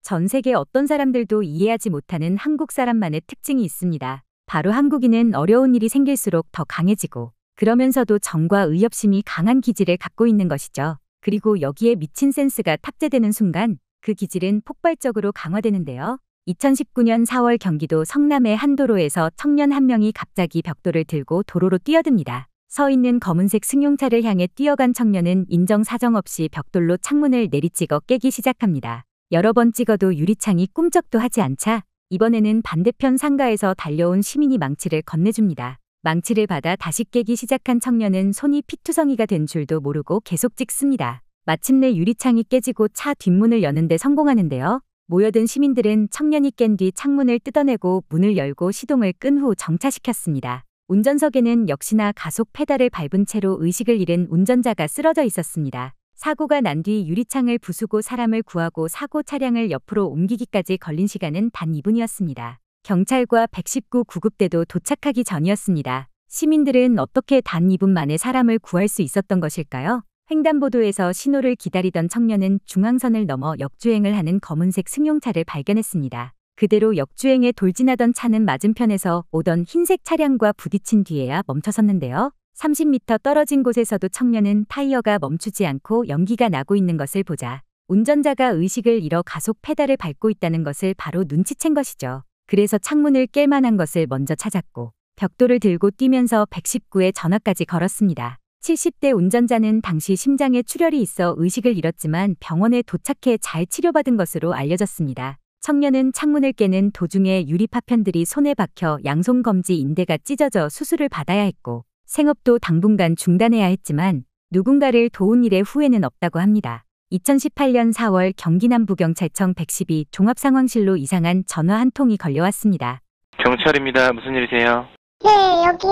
전 세계 어떤 사람들도 이해하지 못하는 한국 사람만의 특징이 있습니다. 바로 한국인은 어려운 일이 생길수록 더 강해지고 그러면서도 정과 의협심이 강한 기질을 갖고 있는 것이죠. 그리고 여기에 미친 센스가 탑재되는 순간 그 기질은 폭발적으로 강화되는데요. 2019년 4월 경기도 성남의 한 도로에서 청년 한 명이 갑자기 벽돌을 들고 도로로 뛰어듭니다. 서 있는 검은색 승용차를 향해 뛰어간 청년은 인정사정 없이 벽돌로 창문을 내리찍어 깨기 시작합니다. 여러 번 찍어도 유리창이 꿈쩍도 하지 않자 이번에는 반대편 상가에서 달려온 시민이 망치를 건네줍니다. 망치를 받아 다시 깨기 시작한 청년은 손이 피투성이가 된 줄도 모르고 계속 찍습니다. 마침내 유리창이 깨지고 차 뒷문을 여는데 성공하는데요. 모여든 시민들은 청년이 깬 뒤 창문을 뜯어내고 문을 열고 시동을 끈 후 정차시켰습니다. 운전석에는 역시나 가속 페달을 밟은 채로 의식을 잃은 운전자가 쓰러져 있었습니다. 사고가 난 뒤 유리창을 부수고 사람을 구하고 사고 차량을 옆으로 옮기기까지 걸린 시간은 단 2분이었습니다. 경찰과 119 구급대도 도착하기 전이었습니다. 시민들은 어떻게 단 2분 만에 사람을 구할 수 있었던 것일까요? 횡단보도에서 신호를 기다리던 청년은 중앙선을 넘어 역주행을 하는 검은색 승용차를 발견했습니다. 그대로 역주행에 돌진하던 차는 맞은편에서 오던 흰색 차량과 부딪힌 뒤에야 멈춰섰는데요. 30m 떨어진 곳에서도 청년은 타이어가 멈추지 않고 연기가 나고 있는 것을 보자 운전자가 의식을 잃어 가속 페달을 밟고 있다는 것을 바로 눈치챈 것이죠. 그래서 창문을 깰 만한 것을 먼저 찾았고 벽돌을 들고 뛰면서 119에 전화까지 걸었습니다. 70대 운전자는 당시 심장에 출혈이 있어 의식을 잃었지만 병원에 도착해 잘 치료받은 것으로 알려졌습니다. 청년은 창문을 깨는 도중에 유리 파편들이 손에 박혀 양손 검지 인대가 찢어져 수술을 받아야 했고 생업도 당분간 중단해야 했지만 누군가를 도운 일의 후회는 없다고 합니다. 2018년 4월 경기 남부경찰청 112 종합상황실로 이상한 전화 한 통이 걸려왔습니다. 경찰입니다. 무슨 일이세요? 네, 여기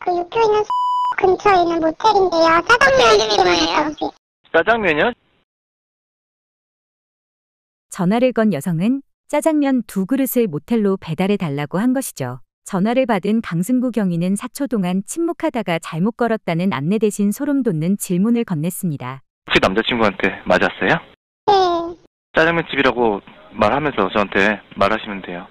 육교 있는 근처에 있는 모텔인데요. 짜장면 좀 갖다 주세요. 짜장면이요? 전화를 건 여성은 짜장면 2그릇을 모텔로 배달해 달라고 한 것이죠. 전화를 받은 강승구 경위는 4초 동안 침묵하다가 잘못 걸었다는 안내 대신 소름 돋는 질문을 건넸습니다. 혹시 남자친구한테 맞았어요? 네. 짜장면집이라고 말하면서 저한테 말하시면 돼요.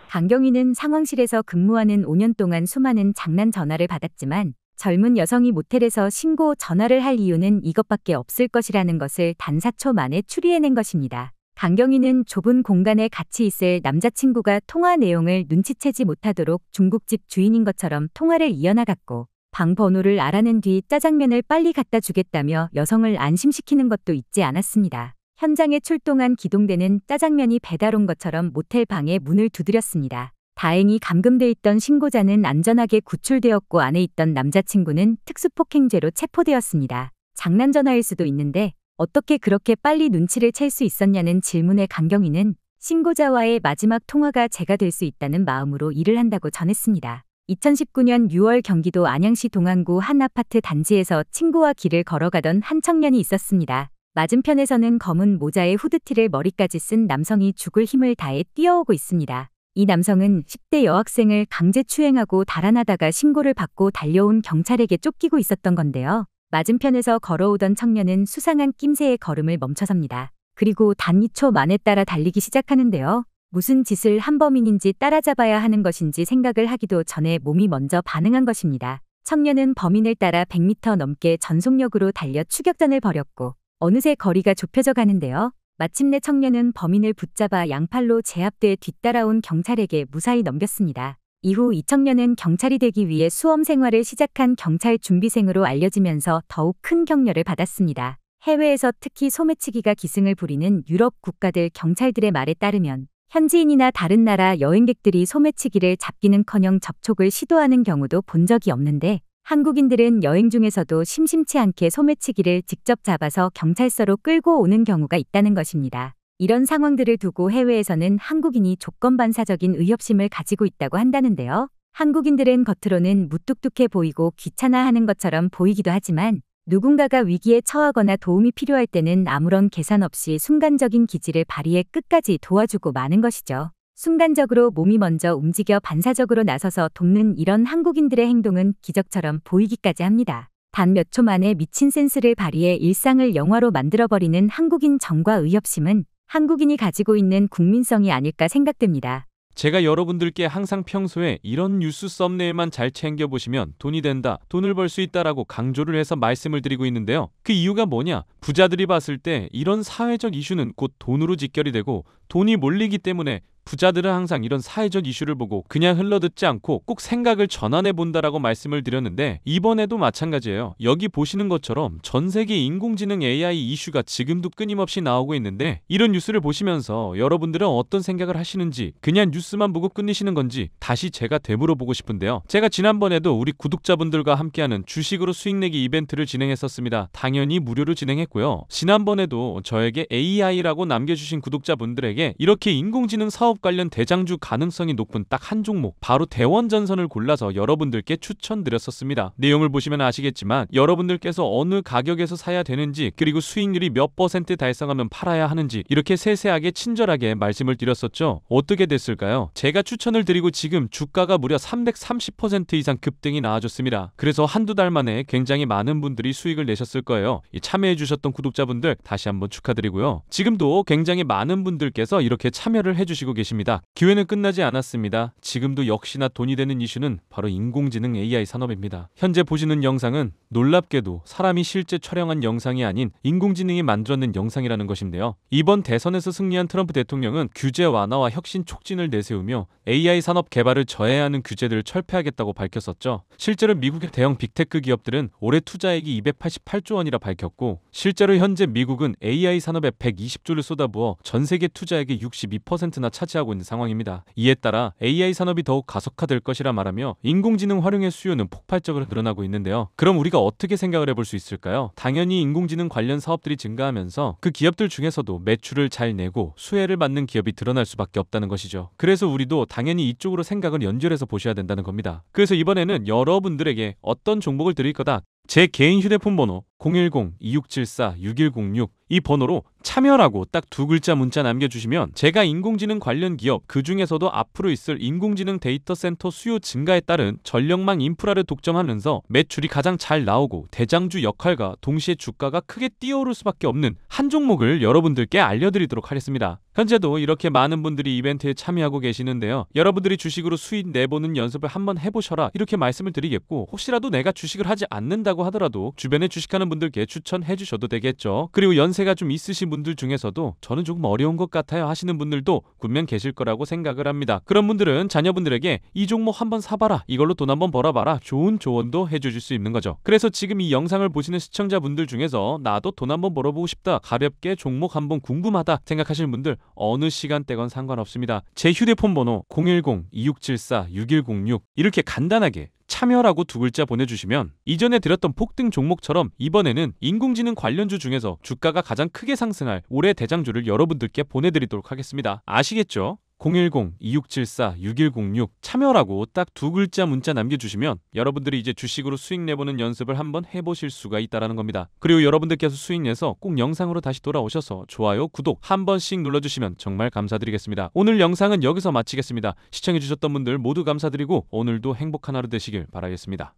강 경위는 상황실에서 근무하는 5년 동안 수많은 장난 전화를 받았지만 젊은 여성이 모텔에서 신고 전화를 할 이유는 이것밖에 없을 것이라는 것을 단 4초 만에 추리해낸 것입니다. 강경위는 좁은 공간에 같이 있을 남자친구가 통화 내용을 눈치채지 못하도록 중국집 주인인 것처럼 통화를 이어나갔고 방 번호를 알아낸 뒤 짜장면을 빨리 갖다 주겠다며 여성을 안심시키는 것도 잊지 않았습니다. 현장에 출동한 기동대는 짜장면이 배달 온 것처럼 모텔 방에 문을 두드렸습니다. 다행히 감금돼 있던 신고자는 안전하게 구출되었고 안에 있던 남자친구는 특수폭행죄로 체포되었습니다. 장난 전화일 수도 있는데 어떻게 그렇게 빨리 눈치를 챌 수 있었냐는 질문에 강경위는 신고자와의 마지막 통화가 제가 될 수 있다는 마음으로 일을 한다고 전했습니다. 2019년 6월 경기도 안양시 동안구 한 아파트 단지에서 친구와 길을 걸어가던 한 청년이 있었습니다. 맞은편에서는 검은 모자에 후드티를 머리까지 쓴 남성이 죽을 힘을 다해 뛰어오고 있습니다. 이 남성은 10대 여학생을 강제 추행하고 달아나다가 신고를 받고 달려온 경찰에게 쫓기고 있었던 건데요. 맞은편에서 걸어오던 청년은 수상한 낌새의 걸음을 멈춰섭니다. 그리고 단 2초 만에 따라 달리기 시작하는데요. 무슨 짓을 한 범인인지 따라잡아야 하는 것인지 생각을 하기도 전에 몸이 먼저 반응한 것입니다. 청년은 범인을 따라 100m 넘게 전속력으로 달려 추격전을 벌였고 어느새 거리가 좁혀져 가는데요. 마침내 청년은 범인을 붙잡아 양팔로 제압돼 뒤따라온 경찰에게 무사히 넘겼습니다. 이후 이 청년은 경찰이 되기 위해 수험 생활을 시작한 경찰 준비생으로 알려지면서 더욱 큰 격려를 받았습니다. 해외에서 특히 소매치기가 기승을 부리는 유럽 국가들 경찰들의 말에 따르면 현지인이나 다른 나라 여행객들이 소매치기를 잡기는커녕 접촉을 시도하는 경우도 본 적이 없는데 한국인들은 여행 중에서도 심심치 않게 소매치기를 직접 잡아서 경찰서로 끌고 오는 경우가 있다는 것입니다. 이런 상황들을 두고 해외에서는 한국인이 조건반사적인 의협심을 가지고 있다고 한다는데요. 한국인들은 겉으로는 무뚝뚝해 보이고 귀찮아하는 것처럼 보이기도 하지만 누군가가 위기에 처하거나 도움이 필요할 때는 아무런 계산 없이 순간적인 기지를 발휘해 끝까지 도와주고 마는 것이죠. 순간적으로 몸이 먼저 움직여 반사적으로 나서서 돕는 이런 한국인들의 행동은 기적처럼 보이기까지 합니다. 단 몇 초 만에 미친 센스를 발휘해 일상을 영화로 만들어버리는 한국인 정과 의협심은 한국인이 가지고 있는 국민성이 아닐까 생각됩니다. 제가 여러분들께 항상 평소에 이런 뉴스 썸네일만 잘 챙겨보시면 돈이 된다, 돈을 벌 수 있다라고 강조를 해서 말씀을 드리고 있는데요. 그 이유가 뭐냐? 부자들이 봤을 때 이런 사회적 이슈는 곧 돈으로 직결이 되고 돈이 몰리기 때문에 부자들은 항상 이런 사회적 이슈를 보고 그냥 흘러듣지 않고 꼭 생각을 전환해 본다라고 말씀을 드렸는데 이번에도 마찬가지예요. 여기 보시는 것처럼 전 세계 인공지능 AI 이슈가 지금도 끊임없이 나오고 있는데 이런 뉴스를 보시면서 여러분들은 어떤 생각을 하시는지 그냥 뉴스만 보고 끝내시는 건지 다시 제가 되물어보고 싶은데요. 제가 지난번에도 우리 구독자분들과 함께하는 주식으로 수익 내기 이벤트를 진행했었습니다. 당연히 무료로 진행했고요. 지난번에도 저에게 AI라고 남겨주신 구독자분들에게 이렇게 인공지능 사업 관련 대장주 가능성이 높은 딱 한 종목 바로 대원전선을 골라서 여러분들께 추천드렸었습니다. 내용을 보시면 아시겠지만 여러분들께서 어느 가격에서 사야 되는지 그리고 수익률이 몇 % 달성하면 팔아야 하는지 이렇게 세세하게 친절하게 말씀을 드렸었죠. 어떻게 됐을까요? 제가 추천을 드리고 지금 주가가 무려 330% 이상 급등이 나와줬습니다. 그래서 한두 달 만에 굉장히 많은 분들이 수익을 내셨을 거예요. 참여해주셨던 구독자분들 다시 한번 축하드리고요. 지금도 굉장히 많은 분들께서 이렇게 참여를 해주시고 계십니다. 기회는 끝나지 않았습니다. 지금도 역시나 돈이 되는 이슈는 바로 인공지능 AI 산업입니다. 현재 보시는 영상은 놀랍게도 사람이 실제 촬영한 영상이 아닌 인공지능이 만들어낸 영상이라는 것인데요. 이번 대선에서 승리한 트럼프 대통령은 규제 완화와 혁신 촉진을 내세우며 AI 산업 개발을 저해하는 규제들을 철폐하겠다고 밝혔었죠. 실제로 미국의 대형 빅테크 기업들은 올해 투자액이 288조 원이라 밝혔고 실제로 현재 미국은 AI 산업에 120조를 쏟아부어 전 세계 투자액의 62%나 차지하고 있는 상황입니다. 이에 따라 AI 산업이 더욱 가속화될 것이라 말하며 인공지능 활용의 수요는 폭발적으로 늘어나고 있는데요. 그럼 우리가 어떻게 생각을 해볼 수 있을까요? 당연히 인공지능 관련 사업들이 증가하면서 그 기업들 중에서도 매출을 잘 내고 수혜를 받는 기업이 드러날 수밖에 없다는 것이죠. 그래서 우리도 당연히 이쪽으로 생각을 연결해서 보셔야 된다는 겁니다. 그래서 이번에는 여러분들에게 어떤 종목을 드릴 거다. 제 개인 휴대폰 번호 010-2674-6106 이 번호로 참여라고 딱 두 글자 문자 남겨주시면 제가 인공지능 관련 기업 그 중에서도 앞으로 있을 인공지능 데이터 센터 수요 증가에 따른 전력망 인프라를 독점하면서 매출이 가장 잘 나오고 대장주 역할과 동시에 주가가 크게 뛰어오를 수밖에 없는 한 종목을 여러분들께 알려드리도록 하겠습니다. 현재도 이렇게 많은 분들이 이벤트에 참여하고 계시는데요. 여러분들이 주식으로 수익 내보는 연습을 한번 해보셔라 이렇게 말씀을 드리겠고 혹시라도 내가 주식을 하지 않는다고 하더라도 주변에 주식하는 분들께 추천해 주셔도 되겠죠. 그리고 연세가 좀 있으신 분들 중에서도 저는 조금 어려운 것 같아요 하시는 분들도 분명 계실 거라고 생각을 합니다. 그런 분들은 자녀분들에게 이 종목 한번 사봐라 이걸로 돈 한번 벌어봐라 좋은 조언도 해주실 수 있는 거죠. 그래서 지금 이 영상을 보시는 시청자분들 중에서 나도 돈 한번 벌어보고 싶다 가볍게 종목 한번 궁금하다 생각하시는 분들 어느 시간대건 상관없습니다. 제 휴대폰 번호 010-2674-6106 이렇게 간단하게 참여라고 두 글자 보내주시면 이전에 드렸던 폭등 종목처럼 이번에는 인공지능 관련주 중에서 주가가 가장 크게 상승할 올해 대장주를 여러분들께 보내드리도록 하겠습니다. 아시겠죠? 010-2674-6106 참여라고 딱 두 글자 문자 남겨주시면 여러분들이 이제 주식으로 수익 내보는 연습을 한번 해보실 수가 있다는 겁니다. 그리고 여러분들께서 수익 내서 꼭 영상으로 다시 돌아오셔서 좋아요, 구독 한 번씩 눌러주시면 정말 감사드리겠습니다. 오늘 영상은 여기서 마치겠습니다. 시청해주셨던 분들 모두 감사드리고 오늘도 행복한 하루 되시길 바라겠습니다.